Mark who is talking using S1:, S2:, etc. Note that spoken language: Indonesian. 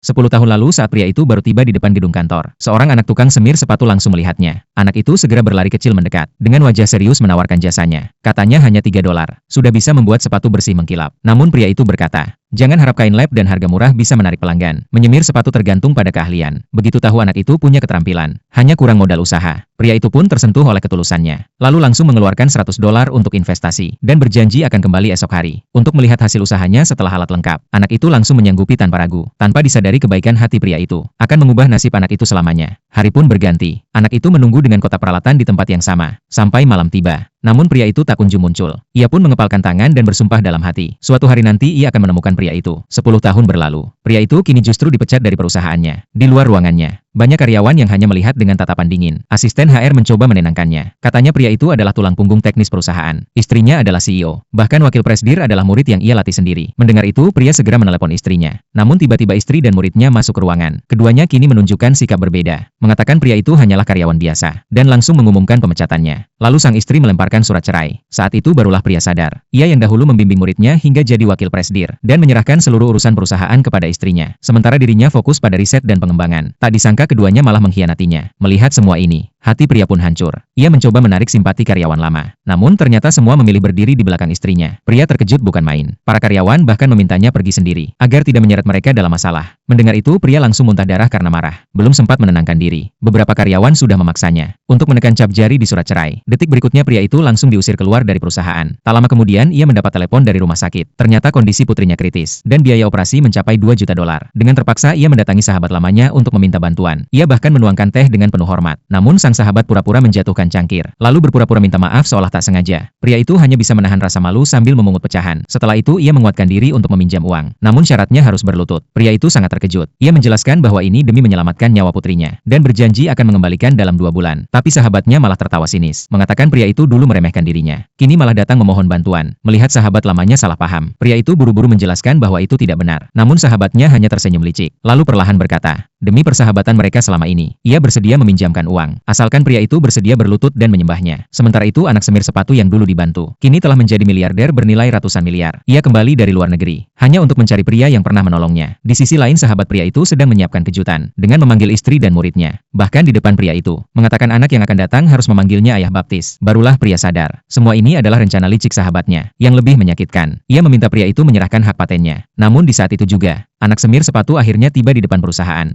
S1: 10 tahun lalu saat pria itu baru tiba di depan gedung kantor, seorang anak tukang semir sepatu langsung melihatnya. Anak itu segera berlari kecil mendekat, dengan wajah serius menawarkan jasanya. Katanya hanya $3, sudah bisa membuat sepatu bersih mengkilap. Namun pria itu berkata, "Jangan harap kain lap dan harga murah bisa menarik pelanggan. Menyemir sepatu tergantung pada keahlian." Begitu tahu anak itu punya keterampilan, hanya kurang modal usaha. Pria itu pun tersentuh oleh ketulusannya. Lalu langsung mengeluarkan $100 untuk investasi, dan berjanji akan kembali esok hari, untuk melihat hasil usahanya setelah alat lengkap. Anak itu langsung menyanggupi tanpa ragu, tanpa disadari kebaikan hati pria itu akan mengubah nasib anak itu selamanya. Hari pun berganti. Anak itu menunggu dengan kotak peralatan di tempat yang sama, sampai malam tiba. Namun pria itu tak kunjung muncul. Ia pun mengepalkan tangan dan bersumpah dalam hati. Suatu hari nanti ia akan menemukan pria itu. 10 tahun berlalu. Pria itu kini justru dipecat dari perusahaannya. Di luar ruangannya, banyak karyawan yang hanya melihat dengan tatapan dingin. Asisten HR mencoba menenangkannya. Katanya pria itu adalah tulang punggung teknis perusahaan. Istrinya adalah CEO. Bahkan wakil presidir adalah murid yang ia latih sendiri. Mendengar itu, pria segera menelepon istrinya. Namun tiba-tiba istri dan muridnya masuk ke ruangan. Keduanya kini menunjukkan sikap berbeda. Mengatakan pria itu hanyalah karyawan biasa. Dan langsung mengumumkan pemecatannya. Lalu sang istri melemparkan surat cerai. Saat itu barulah pria sadar. Ia yang dahulu membimbing muridnya hingga jadi wakil presidir. Dan menyerahkan seluruh urusan perusahaan kepada istrinya. Sementara dirinya fokus pada riset dan pengembangan. Tak disangka keduanya malah mengkhianatinya. Melihat semua ini, hati pria pun hancur. Ia mencoba menarik simpati karyawan lama. Namun ternyata semua memilih berdiri di belakang istrinya. Pria terkejut bukan main. Para karyawan bahkan memintanya pergi sendiri, agar tidak menyeret mereka dalam masalah. Mendengar itu pria langsung muntah darah karena marah. Belum sempat menenangkan diri. Beberapa karyawan sudah memaksanya untuk menekan cap jari di surat cerai. Detik berikutnya pria itu langsung diusir keluar dari perusahaan. Tak lama kemudian ia mendapat telepon dari rumah sakit. Ternyata kondisi putrinya kritis, dan biaya operasi mencapai $2 juta. Dengan terpaksa ia mendatangi sahabat lamanya untuk meminta bantuan. Ia bahkan menuangkan teh dengan penuh hormat. Namun sang sahabat pura-pura menjatuhkan cangkir, lalu berpura-pura minta maaf seolah tak sengaja. Pria itu hanya bisa menahan rasa malu sambil memungut pecahan. Setelah itu ia menguatkan diri untuk meminjam uang. Namun syaratnya harus berlutut. Pria itu sangat terkejut. Ia menjelaskan bahwa ini demi menyelamatkan nyawa putrinya, dan berjanji akan mengembalikan dalam 2 bulan. Tapi sahabatnya malah tertawa sinis, mengatakan pria itu dulu meremehkan dirinya. Kini malah datang memohon bantuan. Melihat sahabat lamanya salah paham, pria itu buru-buru menjelaskan bahwa itu tidak benar. Namun sahabatnya hanya tersenyum licik, lalu perlahan berkata, demi persahabatan mereka selama ini, ia bersedia meminjamkan uang, asalkan pria itu bersedia berlutut dan menyembahnya. Sementara itu anak semir sepatu yang dulu dibantu, kini telah menjadi miliarder bernilai ratusan miliar. Ia kembali dari luar negeri, hanya untuk mencari pria yang pernah menolongnya. Di sisi lain sahabat pria itu sedang menyiapkan kejutan, dengan memanggil istri dan muridnya. Bahkan di depan pria itu, mengatakan anak yang akan datang harus memanggilnya ayah baptis. Barulah pria sadar, semua ini adalah rencana licik sahabatnya. Yang lebih menyakitkan, ia meminta pria itu menyerahkan hak patennya. Namun di saat itu juga, anak semir sepatu akhirnya tiba di depan perusahaan.